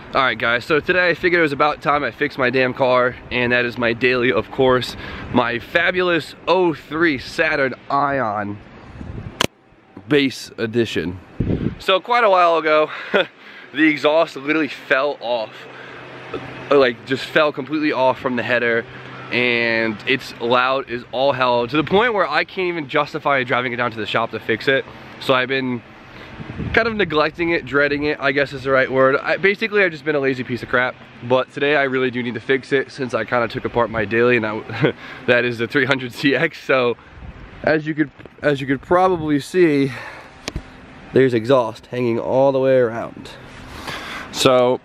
Alright guys, so today I figured it was about time I fixed my damn car, and that is my daily, of course, my fabulous 03 Saturn Ion Base Edition. So quite a while ago, the exhaust literally fell off, like just fell completely off from the header, and it's loud as all hell, to the point where I can't even justify driving it down to the shop to fix it. So I've been kind of neglecting it, dreading it, I guess is the right word. Basically, I've just been a lazy piece of crap. But today I really do need to fix it, since I kind of took apart my daily, and that is the 300CX. So as you could probably see, there's exhaust hanging all the way around. So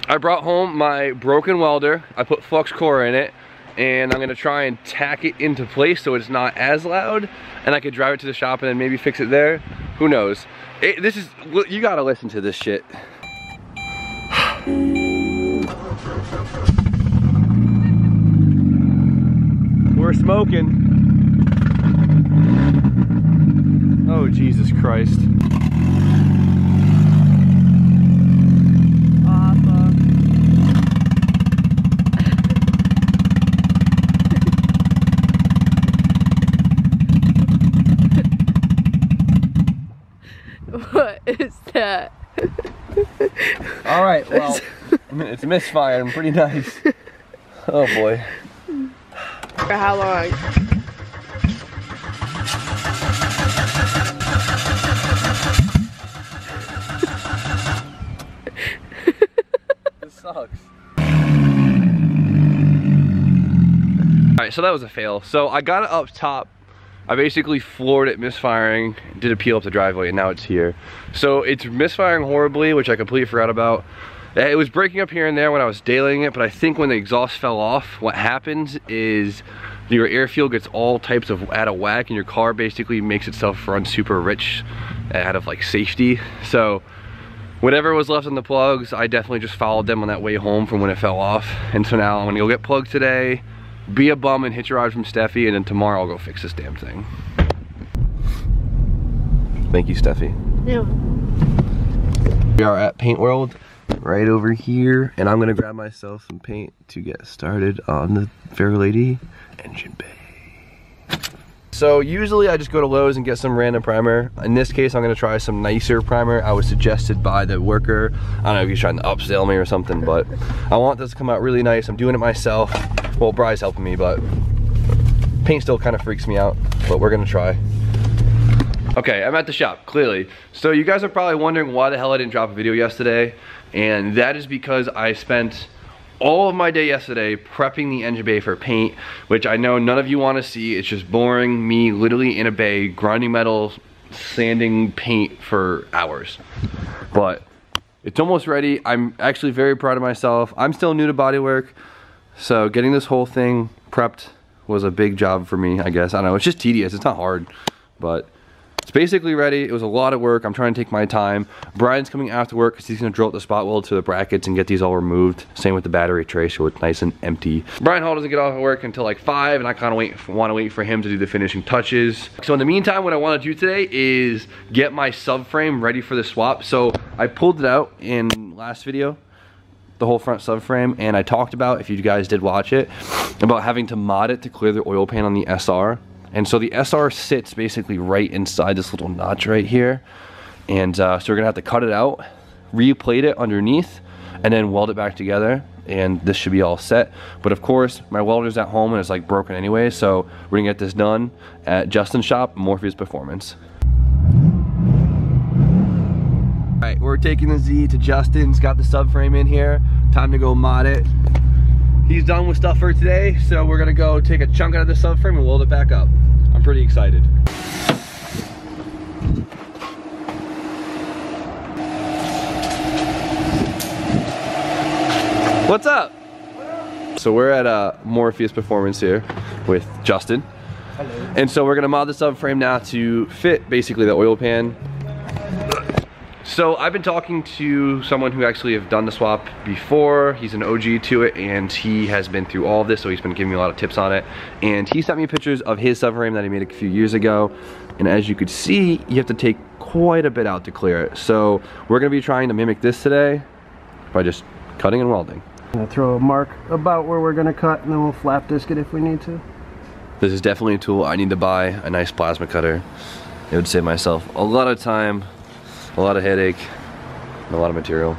I brought home my broken welder. I put flux core in it, and I'm gonna try and tack it into place so it's not as loud, and I could drive it to the shop and then maybe fix it there. Who knows? You gotta listen to this shit. We're smoking. Oh, Jesus Christ. What is that? Alright, well, it's misfiring pretty nice. Oh boy. For how long? This sucks. Alright, so that was a fail. So I got it up top. I basically floored it misfiring, did a peel up the driveway, and now it's here. So it's misfiring horribly, which I completely forgot about. It was breaking up here and there when I was dailying it, but I think when the exhaust fell off, what happens is your air fuel gets all types of out of whack, and your car basically makes itself run super rich out of like safety. So whatever was left on the plugs, I definitely just followed them on that way home from when it fell off. And so now I'm gonna go get plugged today, be a bum and hitch a ride from Steffi, and then tomorrow I'll go fix this damn thing. Thank you, Steffi. Yeah. We are at Paint World, right over here, and I'm gonna grab myself some paint to get started on the Fair Lady engine bay. So usually I just go to Lowe's and get some random primer. In this case, I'm gonna try some nicer primer. I was suggested by the worker. I don't know if he's trying to upsell me or something, but I want this to come out really nice. I'm doing it myself. Well, Bry's helping me, but paint still kind of freaks me out, but we're gonna try. Okay, I'm at the shop, clearly. So you guys are probably wondering why the hell I didn't drop a video yesterday, and that is because I spent all of my day yesterday prepping the engine bay for paint, which I know none of you want to see. It's just boring, me literally in a bay, grinding metal, sanding paint for hours. But it's almost ready. I'm actually very proud of myself. I'm still new to bodywork, so getting this whole thing prepped was a big job for me, I guess. I don't know, it's just tedious, it's not hard, but it's basically ready. It was a lot of work. I'm trying to take my time. Brian's coming after work because he's gonna drill out the spot weld to the brackets and get these all removed. Same with the battery tray, so it's nice and empty. Brian Hall doesn't get off of work until like 5, and I kind of want to wait for him to do the finishing touches. So in the meantime, what I want to do today is get my subframe ready for the swap. So I pulled it out in last video, the whole front subframe, and I talked about, if you guys did watch it, about having to mod it to clear the oil pan on the SR. And so the SR sits basically right inside this little notch right here. And so we're gonna have to cut it out, replate it underneath, and then weld it back together. And this should be all set. But of course, my welder's at home and it's like broken anyway. So we're gonna get this done at Justin's shop, Morfius Performance. All right, we're taking the Z to Justin's, got the subframe in here. Time to go mod it. He's done with stuff for today, so we're gonna go take a chunk out of the subframe and weld it back up. I'm pretty excited. What's up? So we're at Morfius Performance here with Justin. Hello. And so we're gonna mod the subframe now to fit basically the oil pan. So I've been talking to someone who actually have done the swap before. He's an OG to it, and he has been through all of this, so he's been giving me a lot of tips on it. And he sent me pictures of his subframe that he made a few years ago. And as you could see, you have to take quite a bit out to clear it. So we're gonna be trying to mimic this today. by just cutting and welding. I'm gonna throw a mark about where we're gonna cut, and then we'll flap disc it if we need to. This is definitely a tool. I need to buy a nice plasma cutter. It would save myself a lot of time, a lot of headache, and a lot of material.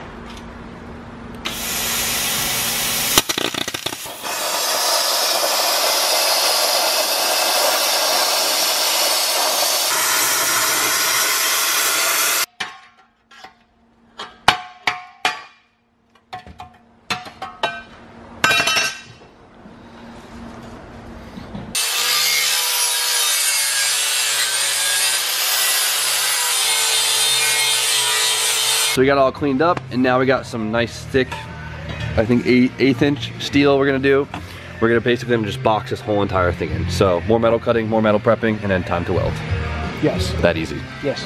So we got it all cleaned up, and now we got some nice thick, I think 1/8 inch steel we're gonna do. We're gonna basically just box this whole entire thing in. So more metal cutting, more metal prepping, and then time to weld. Yes. That easy. Yes.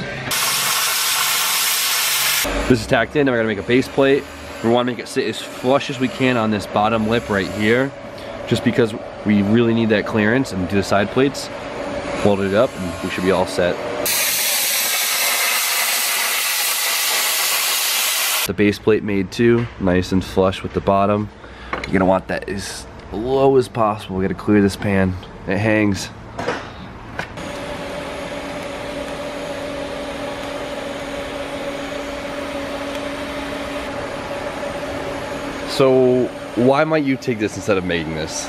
This is tacked in, and we're gonna make a base plate. We wanna make it sit as flush as we can on this bottom lip right here, just because we really need that clearance, and do the side plates. Weld it up, and we should be all set. The base plate made too, nice and flush with the bottom. You're gonna want that as low as possible. We gotta clear this pan. It hangs. So why might you take this instead of making this?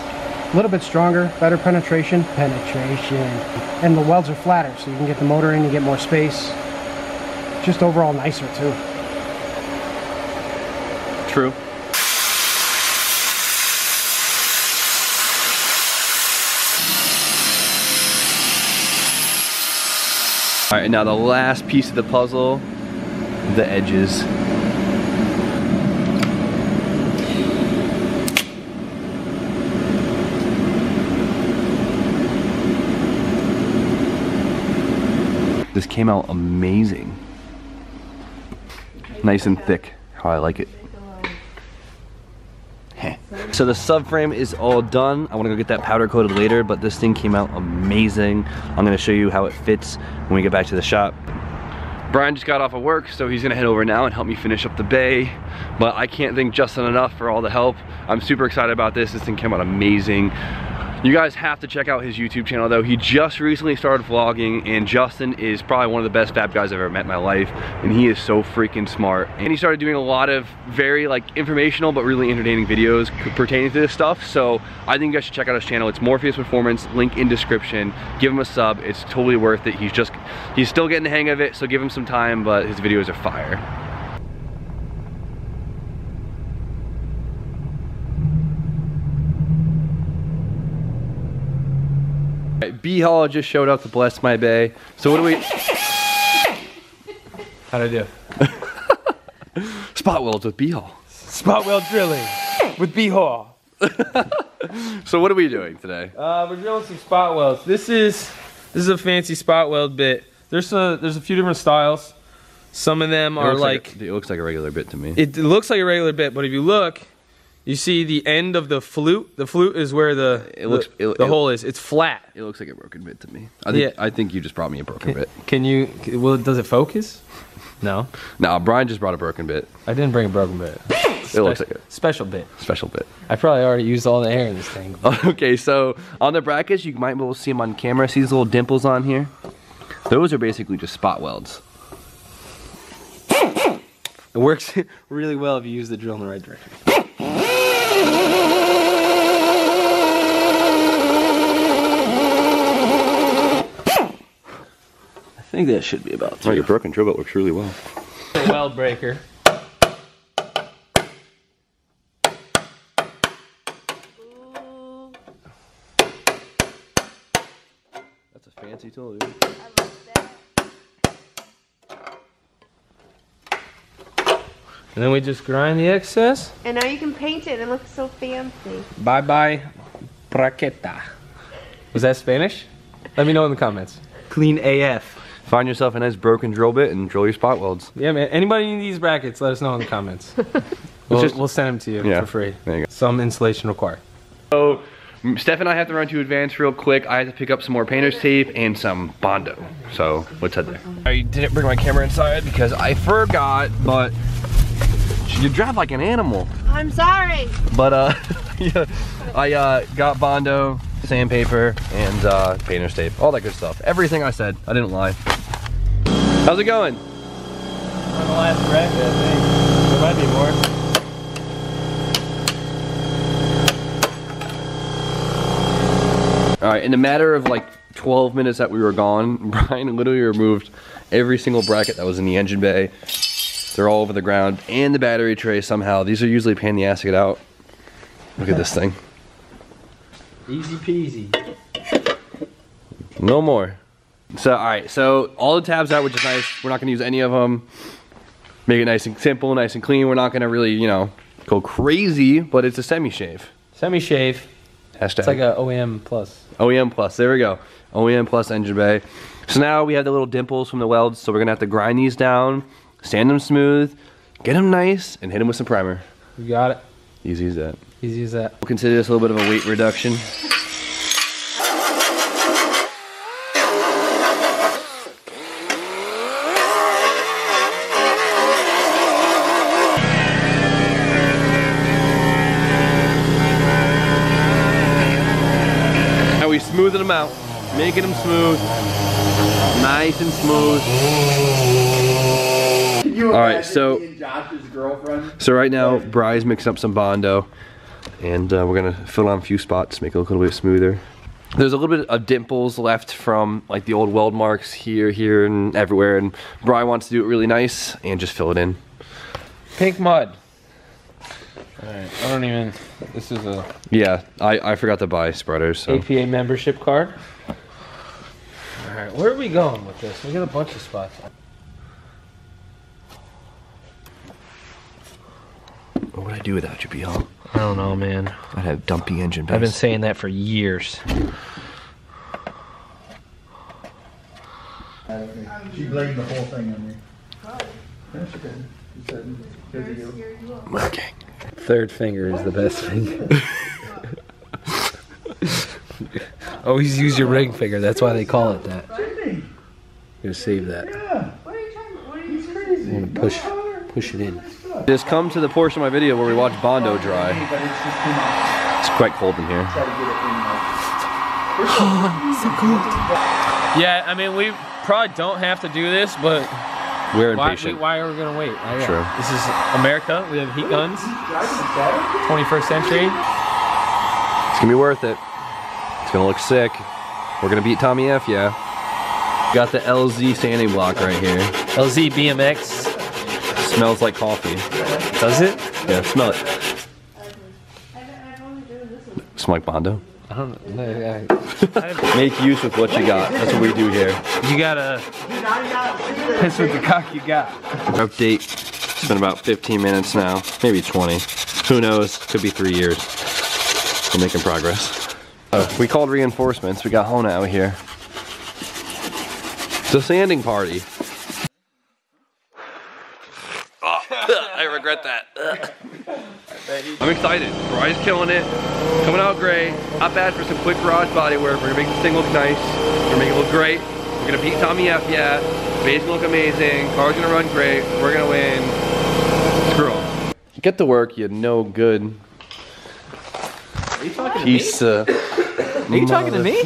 A little bit stronger, better penetration. And the welds are flatter, so you can get the motor in, you get more space. Just overall nicer too. True. All right, now the last piece of the puzzle, the edges. This came out amazing. Nice and thick, how I like it. So the subframe is all done. I want to go get that powder coated later, but this thing came out amazing. I'm going to show you how it fits when we get back to the shop. Brian just got off of work, so he's going to head over now and help me finish up the bay. But I can't thank Justin enough for all the help. I'm super excited about this. This thing came out amazing. You guys have to check out his YouTube channel though. He just recently started vlogging, and Justin is probably one of the best fab guys I've ever met in my life, and he is so freaking smart. And he started doing a lot of very like informational but really entertaining videos pertaining to this stuff. So I think you guys should check out his channel. It's Morfius Performance, link in description. Give him a sub, it's totally worth it. He's still getting the hang of it, so give him some time, but his videos are fire. B-Haul just showed up to bless my bay. So what do we... How'd I do? Spot welds with B-Haul. Spot weld drilling with B-Haul. So what are we doing today? We're drilling some spot welds. This is a fancy spot weld bit. There's a few different styles. Some of them are like it looks like a regular bit to me. It looks like a regular bit, but if you look, you see the end of the flute. The flute is where the hole is. It's flat. It looks like a broken bit to me. I think you just brought me a broken bit. Can you? Well, does it focus? No. No, Brian just brought a broken bit. I didn't bring a broken bit. It looks like a special bit. Special bit. I probably already used all the air in this thing. Okay, so on the brackets, you might be able to see them on camera. See these little dimples on here? Those are basically just spot welds. It works really well if you use the drill in the right direction. I think that should be about 2. Oh, your broken drill bit works really well. A weld breaker. That's a fancy tool, dude. I love that. And then we just grind the excess. And now you can paint it. It looks so fancy. Bye bye, braqueta. Was that Spanish? Let me know in the comments. Clean AF. Find yourself a nice broken drill bit and drill your spot welds. Yeah, man. Anybody need these brackets? Let us know in the comments. We'll send them to you for free. There you go. Some installation required. So, Steph and I have to run to Advance real quick. I have to pick up some more painter's tape and some Bondo. So, let's head there. I didn't bring my camera inside because I forgot, but You drive like an animal. I'm sorry. But yeah, I got Bondo, sandpaper, and painter's tape, all that good stuff. Everything I said, I didn't lie. How's it going? On the last bracket, I think. There might be more. All right, in a matter of like 12 minutes that we were gone, Brian literally removed every single bracket that was in the engine bay. They're all over the ground, and the battery tray somehow. These are usually a pain in the ass to get out. Look at this thing. Easy peasy. No more. So, all right, so all the tabs out, which is nice. We're not gonna use any of them. Make it nice and simple, nice and clean. We're not gonna really, you know, go crazy, but it's a semi-shave. Semi-shave. Hashtag. It's like a OEM plus. OEM plus, there we go. OEM plus engine bay. So now we have the little dimples from the welds, so we're gonna have to grind these down, sand them smooth, get them nice, and hit them with some primer. You got it. Easy as that. Easy as that. We'll consider this a little bit of a weight reduction. Now we smoothing them out, making them smooth, nice and smooth. All right, so right now, Bry's mixing up some Bondo, and we're gonna fill on a few spots, make it look a little bit smoother. There's a little bit of dimples left from like the old weld marks here, and everywhere, and Bry wants to do it really nice and just fill it in. Pink mud. Alright, I don't even, this is a... Yeah, I forgot to buy spreaders, so. APA membership card. Alright, where are we going with this? We got a bunch of spots. What would I do without you, BL? I don't know, man. I'd have dumpy engine bays. I've been saying that for years. She blamed the whole thing on me. Yes, she did. She said, "Because of you." Okay. Third finger is the best finger. Always use your ring finger. That's why they call it that. Sydney. Gonna save that. Yeah. What are you trying? What are you He's crazy. I'm gonna push it in. Just come to the portion of my video where we watch Bondo dry. But it's just too much. It's quite cold in here. Try to get it in Yeah, I mean, we probably don't have to do this, but We're impatient. why are we gonna wait? True. This is America. We have heat guns. 21st century. It's gonna be worth it. It's gonna look sick. We're gonna beat TOMMYFYEAH. Got the LZ sanding block right here. LZ BMX. Smells like coffee. Does it? Yeah, smell it. I've only done this one. Smell like Bondo. I don't know. Make use with what you got. That's what we do here. You gotta piss with the cock you got. Update. It's been about 15 minutes now, maybe 20. Who knows? Could be 3 years. We're making progress. We called reinforcements. We got Hona out here. It's a sanding party. I regret that. I'm excited. Bry's killing it. Coming out great. Not bad for some quick garage body work. We're gonna make this thing look nice. We're gonna make it look great. We're gonna beat TOMMYFYEAH. Base gonna look amazing. Car's gonna run great. We're gonna win. Screw 'em. Get to work, you no good. Are you talking Piece of. Are you talking to me?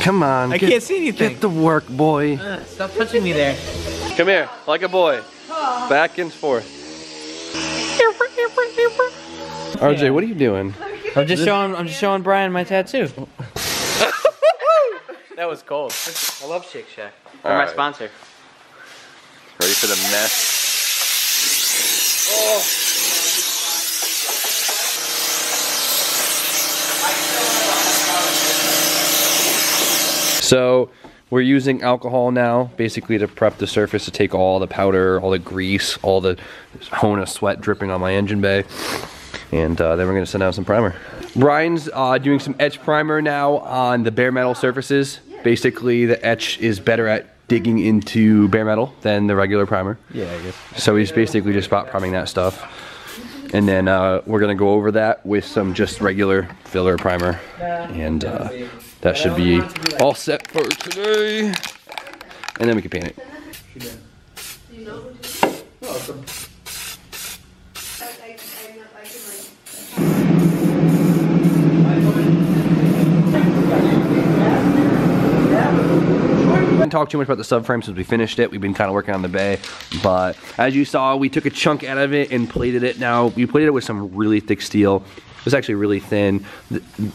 Come on. I can't see anything. Get to work, boy. Stop touching me there. Come here, like a boy. Back and forth. RJ, what are you doing? I'm just showing Brian my tattoo. That was cold. I love Shake Shack. All They're my right. sponsor. Ready for the mess? So we're using alcohol now, basically to prep the surface to take all the powder, all the grease, all the Hona sweat dripping on my engine bay. And then we're gonna send out some primer. Brian's doing some etch primer now on the bare metal surfaces. Basically, the etch is better at digging into bare metal than the regular primer. Yeah, I guess. So he's basically just spot priming that stuff. And then we're gonna go over that with some just regular filler primer. And that should be all set for today. And then we can paint it. didn't talk too much about the subframe since we finished it. We've been kind of working on the bay, but as you saw, we took a chunk out of it and plated it. Now, we plated it with some really thick steel. It's actually really thin.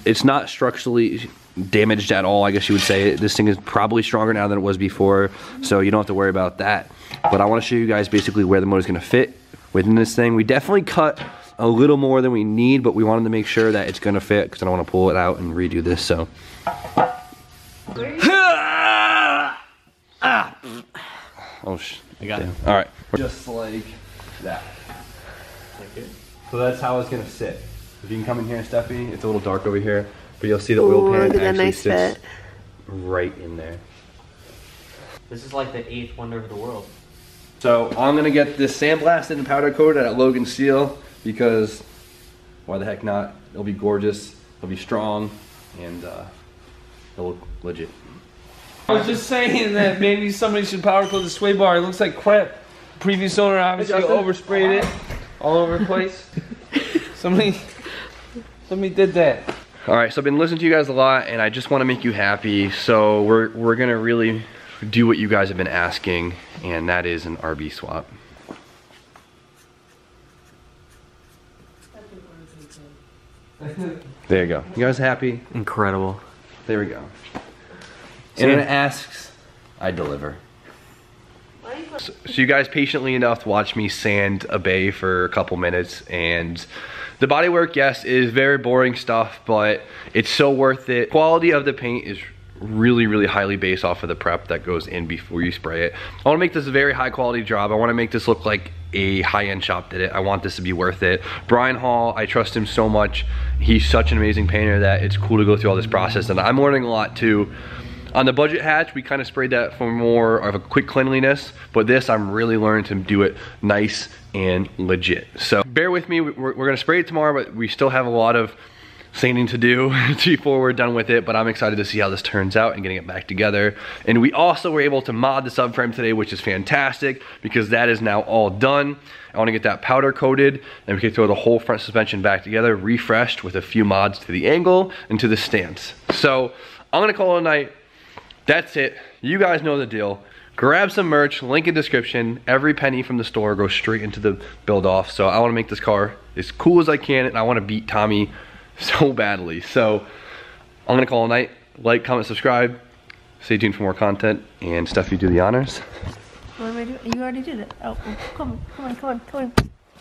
It's not structurally damaged at all, I guess you would say. This thing is probably stronger now than it was before, so you don't have to worry about that. But I want to show you guys basically where the motor is going to fit within this thing. We definitely cut a little more than we need, but we wanted to make sure that it's going to fit because I don't want to pull it out and redo this. So oh I got it. All right, just like that. So that's how it's going to sit. If you can come in here, Steffi, it's a little dark over here, but you'll see the oil pan actually sits right in there. This is like the 8th wonder of the world. So I'm gonna get this sandblasted and powder coated at Logan Steel because why the heck not? It'll be gorgeous, it'll be strong, and it'll look legit. I was just saying that maybe somebody should power coat the sway bar. It looks like crap. Previous owner obviously oversprayed it all over the place. Somebody did that. All right, so I've been listening to you guys a lot, and I just want to make you happy. So we're gonna really do what you guys have been asking, and that is an RB swap. There you go. You guys happy? Incredible. There we go. Internet asks, I deliver. So you guys patiently enough to watch me sand a bay for a couple minutes, and the bodywork, yes, is very boring stuff, but it's so worth it. Quality of the paint is really, really highly based off of the prep that goes in before you spray it. I want to make this a very high quality job. I want to make this look like a high-end shop did it. I want this to be worth it. Brian Hall, I trust him so much. He's such an amazing painter that it's cool to go through all this process, and I'm learning a lot too. On the budget hatch, we kind of sprayed that for more of a quick cleanliness, but this, I'm really learning to do it nice and legit. So bear with me, we're gonna spray it tomorrow, but we still have a lot of sanding to do before we're done with it, but I'm excited to see how this turns out and getting it back together. And we also were able to mod the subframe today, which is fantastic because that is now all done. I want to get that powder coated, and we can throw the whole front suspension back together, refreshed with a few mods to the angle and to the stance. So I'm gonna call it a night. That's it. You guys know the deal. Grab some merch, link in description. Every penny from the store goes straight into the build off. So I want to make this car as cool as I can, and I want to beat Tommy so badly. So I'm gonna call it a night. Like, comment, subscribe. Stay tuned for more content. And Steph, you do the honors. What am I doing? You already did it. Oh, come on.